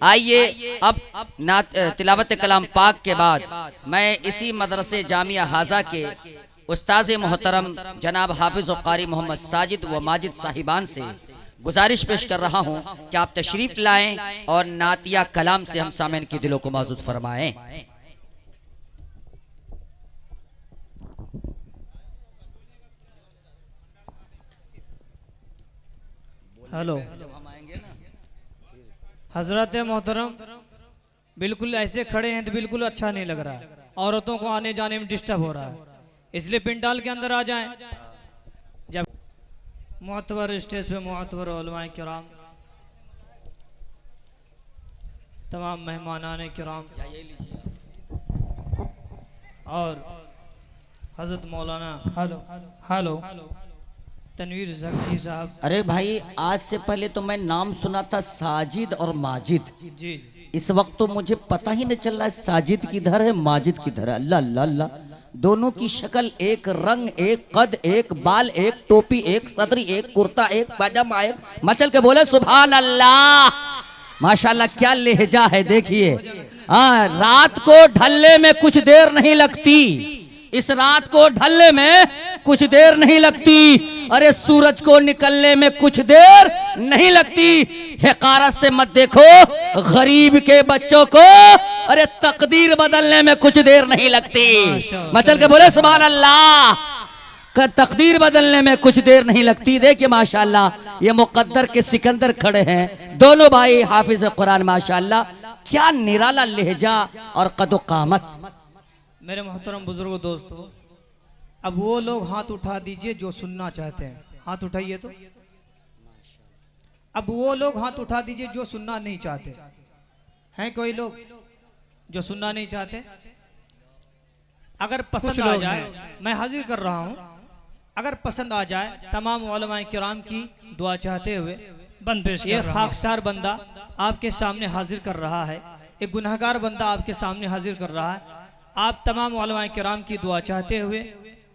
आइए अब तिलावत कलाम पाक के बाद मैं इसी मदरसे जामिया हाजा के उस्ताद मोहतरम जनाब हाफिज व कारी मोहम्मद साजिद व माजिद साहिबान से गुजारिश पेश कर रहा हूं कि आप तशरीफ लाएं और नातिया कलाम से हम सामईन के दिलों को माज़ूज़ फरमाएं। हेलो हजरत मोहतरम, बिल्कुल ऐसे खड़े हैं तो बिल्कुल अच्छा नहीं लग रहा है, औरतों को आने जाने में डिस्टर्ब हो रहा है, इसलिए पिंडाल के अंदर आ जाएं। जब मोहतबर स्टेज पे मोहतबर उलमाए किराम, तमाम मेहमानाने किराम और हजरत मौलाना हेलो हेलो तनवीर ज़की साहब। अरे भाई, आज से पहले तो मैं नाम सुना था साजिद और माजिद जी, इस वक्त तो मुझे पता ही नहीं चल रहा है साजिद किधर है माजिद किधर है। अल्लाह अल्लाह अल्लाह, दोनों की शक्ल एक, रंग एक, कद एक, बाल एक, टोपी एक, सदरी एक, कुर्ता एक, पाजामा एक। मचल के बोले सुभान अल्लाह, माशाल्लाह क्या लहजा है। देखिए हाँ, रात को ढलने में कुछ देर नहीं लगती, इस रात को ढलने में कुछ देर नहीं लगती, अरे सूरज को निकलने में कुछ देर नहीं लगती। हकारत से मत देखो गरीब के बच्चों को, अरे तकदीर बदलने में कुछ देर नहीं लगती। मचल के बोले सुभान अल्लाह, तकदीर बदलने में कुछ देर नहीं लगती। देखिए माशाल्लाह ये मुकद्दर के सिकंदर खड़े हैं, दोनों भाई हाफिज कुरान, माशाल्लाह क्या निराला लहजा और कदो कामत। मेरे मोहतरम बुजुर्गों दोस्तों, अब वो लोग हाथ उठा दीजिए जो सुनना चाहते हैं, हाथ उठाइए तो। अब वो लोग हाथ उठा दीजिए जो सुनना नहीं चाहते हैं। कोई लोग जो सुनना नहीं चाहते, अगर पसंद आ जाए मैं हाजिर कर रहा हूं, अगर पसंद आ जाए तमाम उलमाए किराम की दुआ चाहते हुए ये खाकसार बंदा आपके सामने हाजिर कर रहा है, एक गुनहगार बंदा आपके सामने हाजिर कर रहा है। आप तमाम उलमाए किराम की दुआ चाहते हुए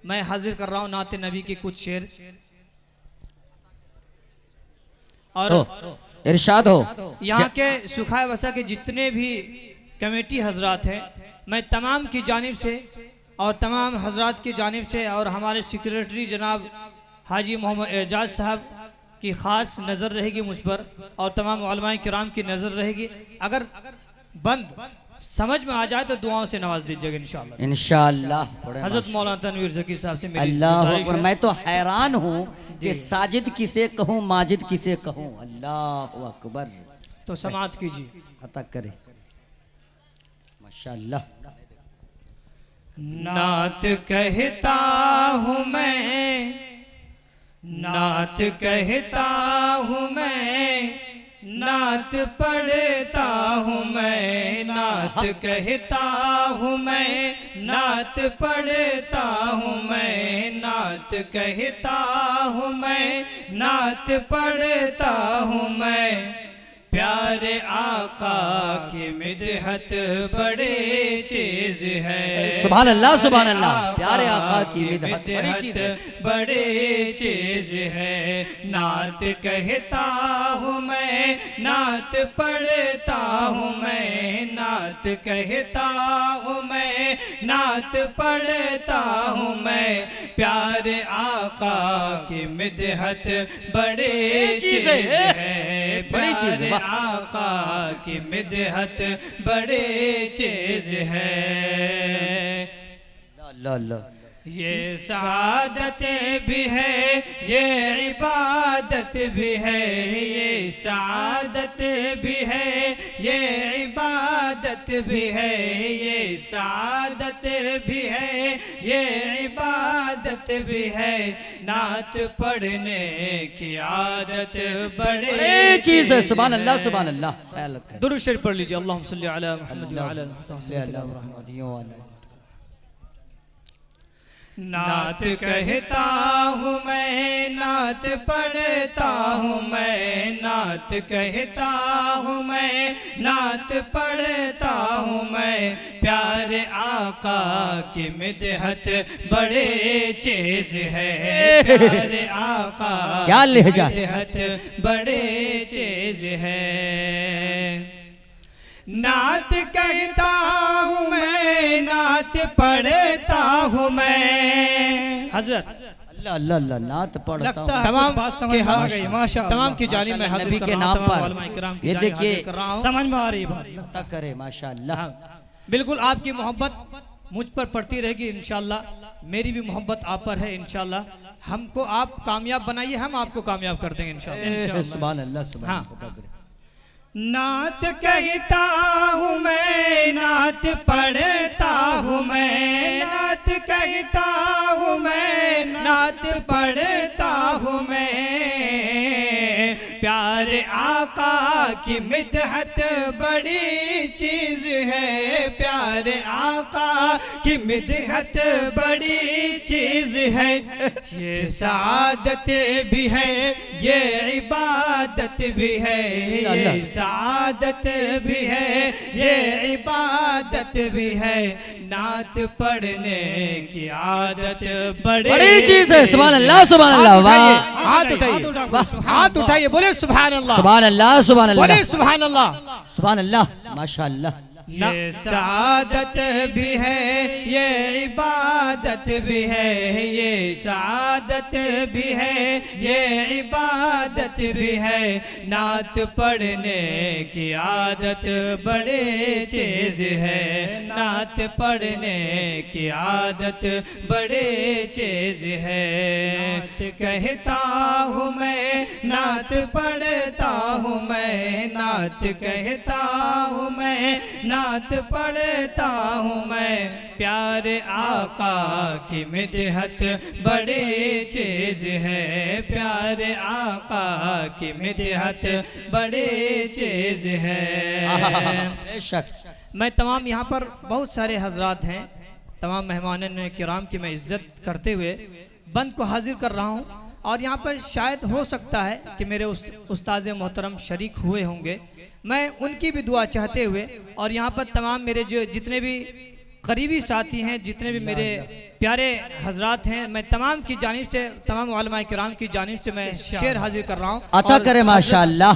मैं हाजिर कर रहा हूँ नाते नबी के कुछ शेर और इरशाद हो। यहाँ के सुखाए वसा के जितने भी कमेटी हजरात हैं, मैं तमाम की जानिब से और तमाम हजरात की जानिब से और हमारे सेक्रेटरी जनाब हाजी मोहम्मद एजाज साहब की ख़ास नज़र रहेगी मुझ पर और तमाम उलमाए किराम की नज़र रहेगी। अगर बंद समझ में आ जाए तो दुआओं से नवाज दीजिएगा इंशाअल्लाह इंशाअल्लाह। हजरत मौलाना तनवीर ज़की साहब से मेरी अल्लाह अकबर। मैं तो हैरान हूँ कि साजिद किसे कहूँ माजिद किसे कहूँ। अल्लाह अकबर। तो समाअत कीजिए, अता करे माशाअल्लाह। नात कहता हूँ मैं, नात कहता हूँ मैं, नात पढ़ता हूँ मैं, नात कहता हूँ मैं, नात पढ़ता हूँ मैं, नात कहता हूँ मैं, नात पढ़ता हूँ मैं। प्यारे आका की मिदहत बड़े चीज है। सुभान अल्लाह सुभान अल्लाह। प्यारे आका की मिदहत बड़े चीज है। नात कहता हूँ मैं, नात पढ़ता हूँ मैं, नात कहता हूँ मैं, नात पढ़ता हूँ मैं। प्यारे आका की मिदहत बड़े चीज है, बड़ी चीज है। आका की मिदहत बड़े चीज है। अल्लाह अल्लाह। ये सआदत भी है, ये इबादत भी है, ये सआदत भी है, ये इबादत भी है, ये सआदत भी है, ये इबादत भी है। नात पढ़ने की आदत बड़े चीज है। सुभान अल्लाह सुभान अल्लाह। दुरूद शरीफ पढ़ लीजिए। अल्लाहुम्मा सल्ली अला मुहम्मद व अला मुहम्मद। नात कहता हूँ मैं, नात पढ़ता हूँ मैं, नात कहता हूँ मैं, नात पढ़ता हूँ मैं। प्यारे आका की मिदहत बड़े चीज है, प्यारे आका क्या लहजा, मिदहत बड़े चीज है। नात कहता हूँ मैं, नात पढ़ता हूँ मैं। हजरत अल्लाह अल्लाह अल्लाह, नात पढ़ता हूँ। तमाम बात समझ में आ गई, माशाअल्लाह। तमाम की जानी में हाजिर नबी कर के रहा हूं, नाम तमाम पर उलमा इकराम की ये जानी देखिए हाजिर कर रहा हूं। समझ में आ रही बात। लगता करे माशाअल्लाह। हाँ, बिल्कुल आपकी मोहब्बत मुझ पर पड़ती रहेगी इंशाल्लाह, मेरी भी मोहब्बत आप पर है इंशाल्लाह। हमको आप कामयाब बनाइए, हम आपको कामयाब कर देंगे इंशाल्लाह। सुभान अल्लाह सुभान हाँ। अल्लाह। नात कहता हूँ मैं, नात पढ़ता हूँ मैं, नात कहता हूँ मैं, नात पढ़ता हूँ मैं। प्यारे आका की मिदहत बड़ी चीज है, प्यारे आका की मिदहत बड़ी चीज है। ये सआदत भी है, ये इबादत भी है, ये सआदत भी है, ये इबादत भी है। नात पढ़ने की आदत बड़ी चीज है। सुभान अल्लाह सुभान अल्लाह। वाह, हाथ उठाइए, हाथ उठाइए, बोले सुभान अल्लाह, सुभान अल्लाह सुभान अल्लाह, बोले सुभान अल्लाह, सुभान अल्लाह माशाअल्लाह। ये सआदत भी है, ये इबादत भी है, ये सआदत भी है, ये इबादत भी है। नात पढ़ने की आदत बड़े चीज है, नात पढ़ने की आदत बड़े चीज है। नात कहता हूँ मैं, नात पढ़ता हूँ मैं, नात कहता हूँ मैं, नात पढ़ता हूँ मैं। प्यारे आका की मिदहत बड़ी चीज है, प्यारे आका की मिदहत बड़ी चीज है। बेशक। मैं तमाम यहाँ पर बहुत सारे हजरात हैं, तमाम मेहमान किराम की मैं इज्जत करते हुए बंद को हाजिर कर रहा हूँ। और यहाँ पर शायद हो सकता है कि मेरे उस्ताद मोहतरम शरीक हुए होंगे, मैं उनकी भी दुआ चाहते हुए, और यहाँ पर तमाम मेरे जो जितने भी करीबी साथी हैं, जितने भी मेरे प्यारे हजरात हैं, मैं तमाम की जानिब से, तमाम उलमा किराम की जानिब से मैं शेर हाजिर कर रहा हूँ। अता करे माशाअल्लाह,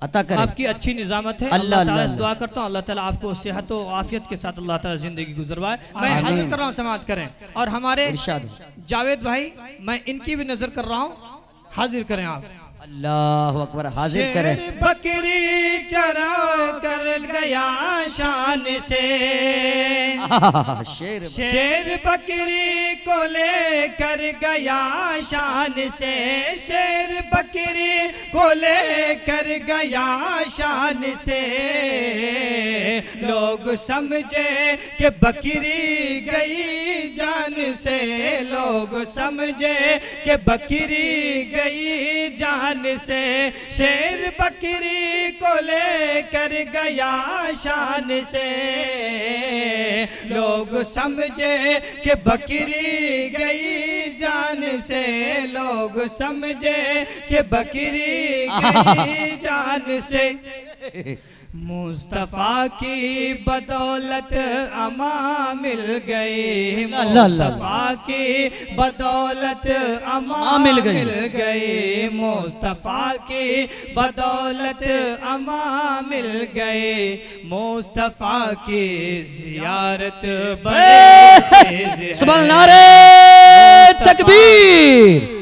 अता करे। आपकी अच्छी निजामत है, अल्लाह ताला से दुआ करता हूँ, अल्लाह ताला आपको सेहत और आफियत के साथ अल्लाह ताला जिंदगी गुजरवाए। मैं हाजिर कर रहा हूँ, समाअत करें। और हमारे जावेद भाई, मैं इनकी भी नजर कर रहा हूँ, हाजिर करें आप। अल्लाह अकबर, हाजिर करें। बकरी चरा कर गया शान से, शेर शेर बकरी को ले कर गया शान से, शेर बकरी को ले कर गया शान से। लोग समझे कि बकरी गई जान से, लोग समझे कि बकरी गई जान से। शेर बकरी को ले कर गया शान से, लोग समझे कि बकरी गई जान से, लोग समझे कि बकरी गई जान से। मुस्तफा की बदौलत अमा मिल गई, मुस्तफा की बदौलत अमा मिल गई, मुस्तफा की बदौलत अमा मिल गई। मुस्तफा की जियारत बड़ी चीज है। सुभान नारे तकबीर।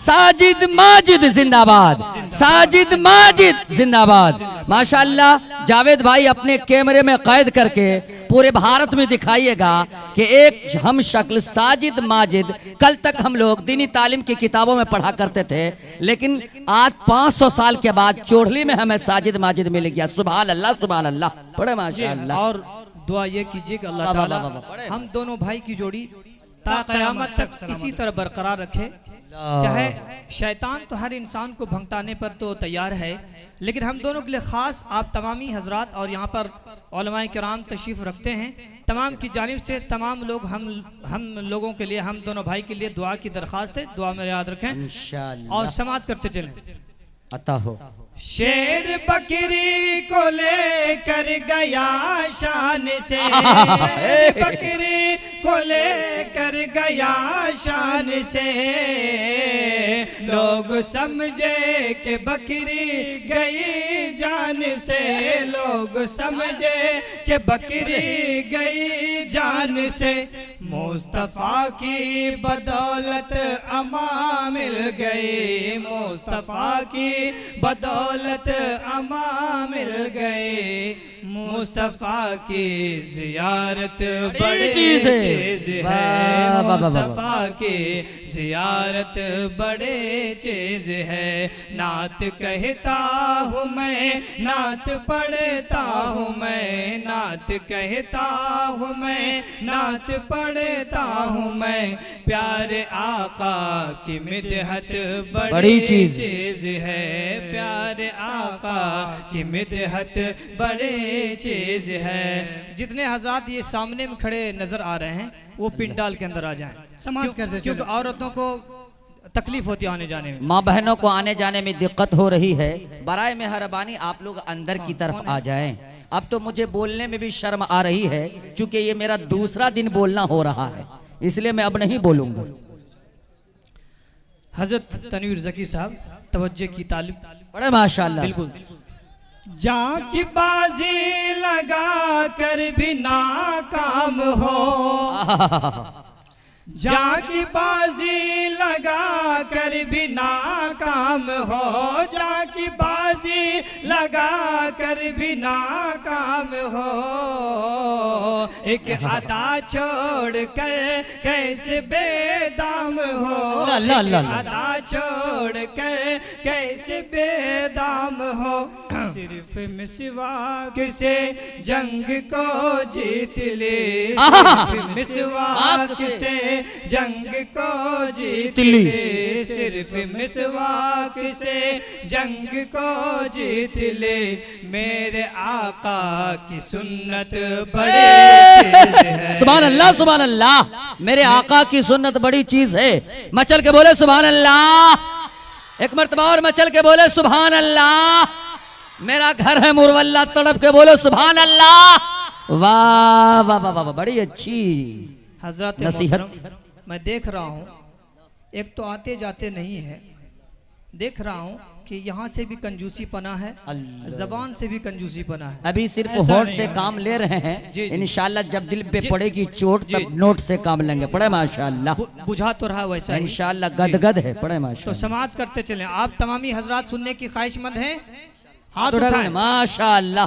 साजिद माजिद जिंदाबाद, साजिद माजिद जिंदाबाद। माशाअल्लाह जावेद भाई अपने कैमरे में कैद करके पूरे भारत में दिखाइएगा कि एक हम शक्ल साजिद माजिद। कल तक हम लोग दीनी तालीम की किताबों में पढ़ा करते थे, लेकिन आज 500 साल के बाद चोढ़ली में हमें साजिद माजिद मिल गया। सुभान अल्लाह सुभान अल्लाह, बड़े माशाअल्लाह। और दुआ ये कीजिए कि अल्लाह ताला हम दोनों भाई की जोड़ी ता क़यामत तक इसी तरह बरकरार रखे। चाहे शैतान तो हर इंसान को भंगटाने पर तो तैयार है, लेकिन हम दोनों के लिए ख़ास आप तमामी हजरात और यहाँ पर उलमाए किराम तशरीफ़ रखते हैं, तमाम की जानिब से तमाम लोग हम लोगों के लिए, हम दोनों भाई के लिए दुआ की दरख्वास्त है। दुआ में याद रखें इंशाअल्लाह और समात करते चलें। अता हो। शेर बकरी को ले कर गया शान से, शेर बकरी को लेकर गया शान से, लोग समझे कि बकरी गई जान से, लोग समझे कि बकरी गई जान से। मुस्तफ़ा की बदौलत अमा मिल गई, मुस्तफ़ा की बदौलत अमा मिल गई, मुस्तफ़ा की ज़ियारत बड़ी चीज़ है, मुस्तफ़ा की ज़ियारत बड़ी चीज़ है। नात कहता हूँ मैं, नात पढ़ता हूँ मैं, नात कहता हूँ मैं, नात पढ़ता हूँ मैं। प्यारे आका की मिदहत बड़ी चीज़ है, प्यारे आका की मिदहत बड़ी चीज है। जितने हजरात ये सामने में खड़े नजर आ रहे हैं वो पिंडाल के अंदर आ जाएं, समाप्त करते चलो। क्योंकि औरतों को तकलीफ होती है आने जाने में, माँ बहनों को आने जाने में दिक्कत हो रही है। बराए मेहरबानी आप लोग अंदर की तरफ आ जाएं। अब तो मुझे बोलने में भी शर्म आ रही है, क्योंकि ये मेरा दूसरा दिन बोलना हो रहा है, इसलिए मैं अब नहीं बोलूंगा। हजरत तनवीर ज़की साहब तवज्जो की तालिब, बड़े माशाल्लाह। बिल्कुल। जहाँ की बाजी लगा कर भी नाकाम हो, जहाँ की बाजी लगा कर भी नाकाम हो, जहाँ की बाजी लगा कर भी नाकाम हो, एक अदा छोड़ कर कैसे बेदाम हो, एक अदा छोड़ कर कैसे बेदाम हो। सिर्फ मिसवाक से जंग को जीत ले, सिर्फ मिसवाक से जंग को जीत ले, सिर्फ मिसवाक से जंग को जीत ले। मेरे आका की सुन्नत बड़ी चीज है। सुभान अल्लाह, सुभान अल्लाह। मेरे आका की सुन्नत बड़ी चीज है। मचल के बोले सुभान अल्लाह। एक मर्तबा और मचल के बोले सुभान अल्लाह। मेरा घर है मुरवल्ला, तड़प के बोले सुभान अल्लाह। वाह वाह वाह वाह, बड़ी अच्छी हजरत नसीहत। मोहतरम, मैं देख रहा हूँ एक तो आते जाते नहीं है, देख रहा हूँ कि यहाँ से भी कंजूसी पना है, जबान से भी कंजूसी पना है। अभी सिर्फ होठ से काम ले रहे हैं, इंशाल्लाह जब दिल पे पड़ेगी चोट तब नोट से काम लेंगे। पड़े माशाल्लाह, बुझा तो रहा वैसा ही। इंशाल्लाह गदगद है। पड़े माशाल्लाह। तो समाप्त करते चलें। आप तमामी हजरात सुनने की ख्वाहिशमंद हैं, हाथ उठाएं। उठाएं। माशाल्लाह,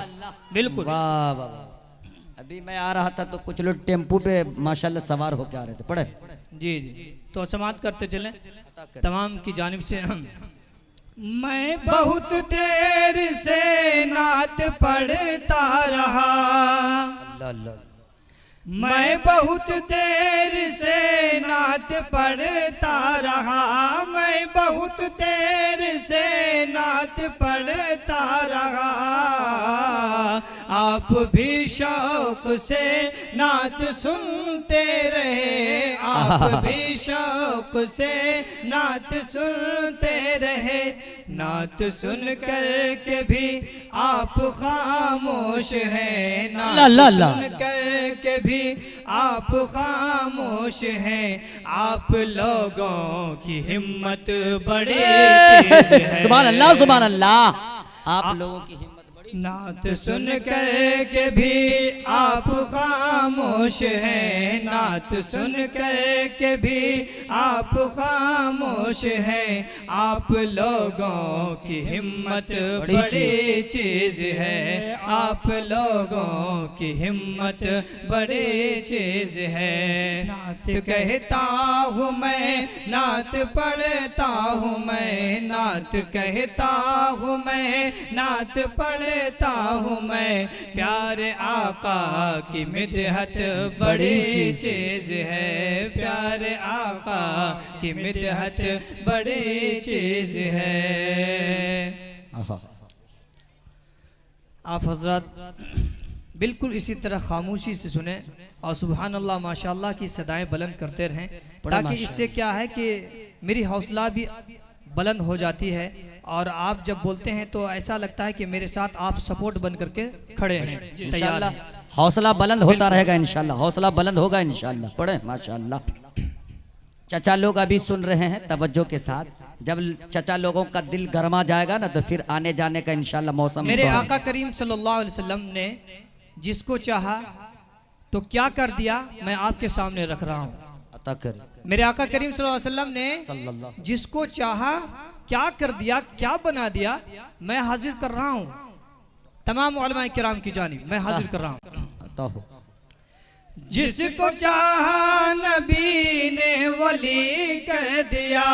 बिल्कुल। वाह वाह। अभी मैं आ रहा था तो कुछ लोग टेम्पू पे माशाल्लाह सवार होके आ रहे थे। पढ़े जी जी। तो समाप्त करते चलें तमाम की जानिब से। मैं बहुत देर से नात पढ़ता रहा, मैं बहुत देर से नात पढ़ता रहा, मैं बहुत देर से नात पढ़ता रहा। आप भी शौक से नात सुनते रहे, आप भी शौक से नात सुनते रहे। नात सुन कर के भी आप खामोश हैं, नात सुन कर के भी आप खामोश हैं। आप लोगों की हिम्मत बड़ी चीज है। सुभान अल्लाह, सुभान अल्लाह। आप लोगों की हिम्मत बड़ी। नात सुन कर के भी आप खामोश हैं, नात सुन कर के भी आप खामोश हैं। आप लोगों की हिम्मत बड़ी चीज है, आप लोगों की हिम्मत बड़ी चीज है। नात कहता हूँ मैं, नात पढ़ता हूँ मैं, नात कहता हूँ मैं, नात पढ़ता हूँ मैं। प्यारे आका की मिदहत बड़ी चीज है, प्यारे आका की मिदहत बड़ी चीज है। आप हजरत बिल्कुल इसी तरह खामोशी से सुने और सुभान अल्लाह माशाअल्लाह की सदाएं बुलंद करते रहें, ताकि इससे क्या है कि मेरी हौसला भी बुलंद हो जाती है और आप जब बोलते हैं तो ऐसा लगता है कि मेरे साथ आप सपोर्ट बन करके खड़े हैं, तैयार हैं। हौसला बुलंद होता रहेगा इंशाल्लाह, हौसला बुलंद होगा इंशाल्लाह। पढ़े माशाल्लाह। चचा लोग अभी सुन रहे हैं तवज्जो के साथ, जब चचा लोगों का दिल गरमा जाएगा ना तो फिर आने जाने का इंशाल्लाह मौसम। मेरे आका करीम सल्लल्लाहु अलैहि वसल्लम ने जिसको चाहा तो क्या कर दिया, मैं आपके सामने रख रहा हूँ। अता कर मेरे आका करीम सल्लल्लाहु अलैहि वसल्लम ने जिसको चाहा क्या कर दिया, क्या बना दिया, मैं हाजिर कर रहा हूँ। तमाम उलमाए किराम की जानिब मैं हाजिर कर रहा हूँ। अता हो। जिसको चाहा नबी ने वली कर दिया,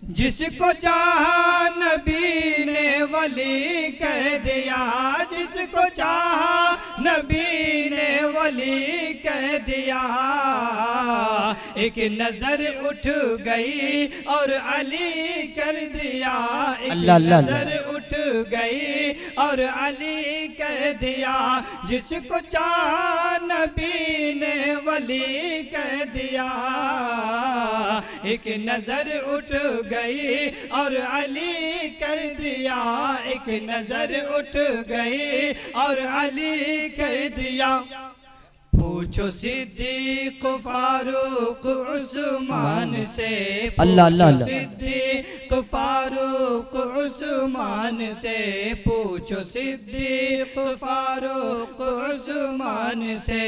जिसको चाहा नबी ने वली कर दिया, जिसको चाहा नबी ने वली कर दिया। एक नजर उठ गई और अली कर दिया, एक नजर उठ गई और अली कर दिया। जिसको चाहा नबी ने वली कर दिया, एक नजर उठ गई और अली कर दिया, एक नजर उठ गई और अली कर दिया। पूछो सिद्दीक फारूक उस्मान से, पूछो सिद्दीक फारूक उस्मान से, पूछो सिद्दीक फारूक उस्मान से।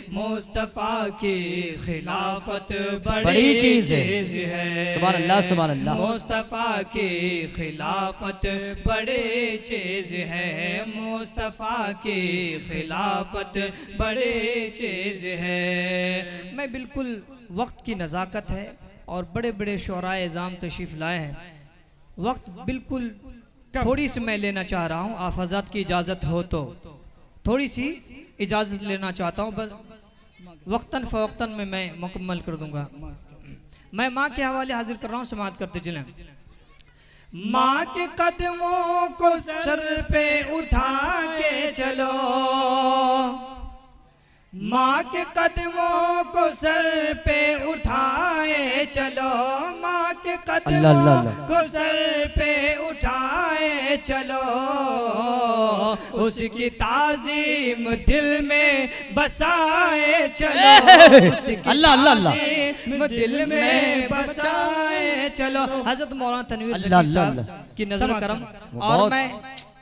मुस्तफ़ा की खिलाफत बड़ी चीज है, सुभान अल्लाह सुभान अल्लाह। मुस्तफ़ा की खिलाफत बड़ी चीज है, मुस्तफ़ा की खिलाफत बड़ी चीज है। मैं बिल्कुल वक्त की नज़ाकत है और बड़े बड़े शोराए इज़ाम तशरीफ़ लाए हैं, वक्त बिल्कुल थोड़ी सी मैं लेना चाह रहा हूँ। आप हज़रात की इजाज़त हो तो थोड़ी सी इजाज़त लेना चाहता हूँ, बस वक्तन फ़वक्तन में मैं मुकम्मल कर दूँगा। मैं माँ के हवाले हाजिर कर रहा हूँ, समाअत करते चलें। माँ के कदमों को सर पे उठा के चलो, माँ के कदमों को सर पे उठाए चलो, माँ के कदमों को सर पे उठाए चलो। उसकी ताज़ीम दिल में बसाए चलो, उसकी ताज़ीम दिल में बसाए चलो। हज़रत मौलाना तनवीर ज़कीर साहब की नज़र करम। और मैं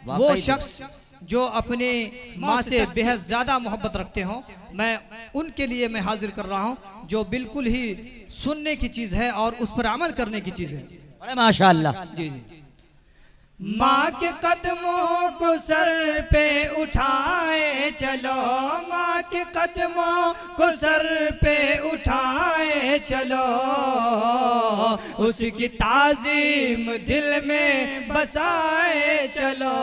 वो शख्स जो अपने माँ से बेहद ज़्यादा मोहब्बत रखते हों, मैं उनके लिए मैं हाजिर कर रहा हूँ, जो बिल्कुल ही सुनने की चीज़ है और उस पर अमल करने की चीज़ है। माशाअल्लाह। जी जी। माँ के कदमों को सर पे उठाए चलो, माँ के कदमों को सर पे उठाए चलो। उसकी ताज़ीम दिल में बसाए चलो,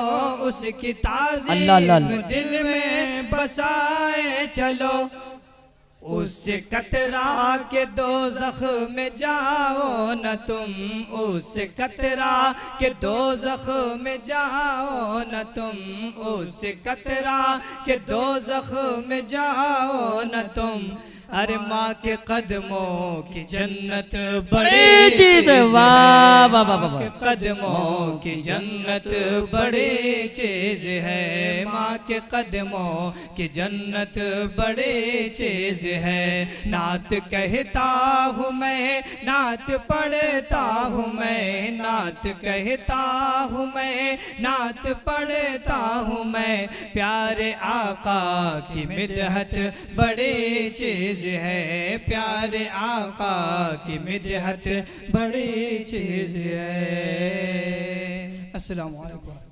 उसकी ताज़ीम दिल में बसाए चलो। उससे कतरा के दोज़ख में जाओ न तुम, उससे कतरा के दोज़ख में जाओ न तुम, उससे कतरा के दोज़ख में जाओ न तुम। अरे माँ के कदमों की जन्नत बड़ी चीज़ है, वाह वाह वाह वाह। के कदमों की जन्नत बड़ी चीज़ है, माँ के कदमों की जन्नत बड़ी चीज़ है। नात कहता हूँ मैं, नात पढ़ता हूँ मैं, नात कहता हूँ मैं, नात पढ़ता हूँ मैं। प्यारे आका की मिदहत बड़ी चीज़ है, प्यारे आका की मिदहत बड़ी चीज़ है। अस्सलामु अलैकुम।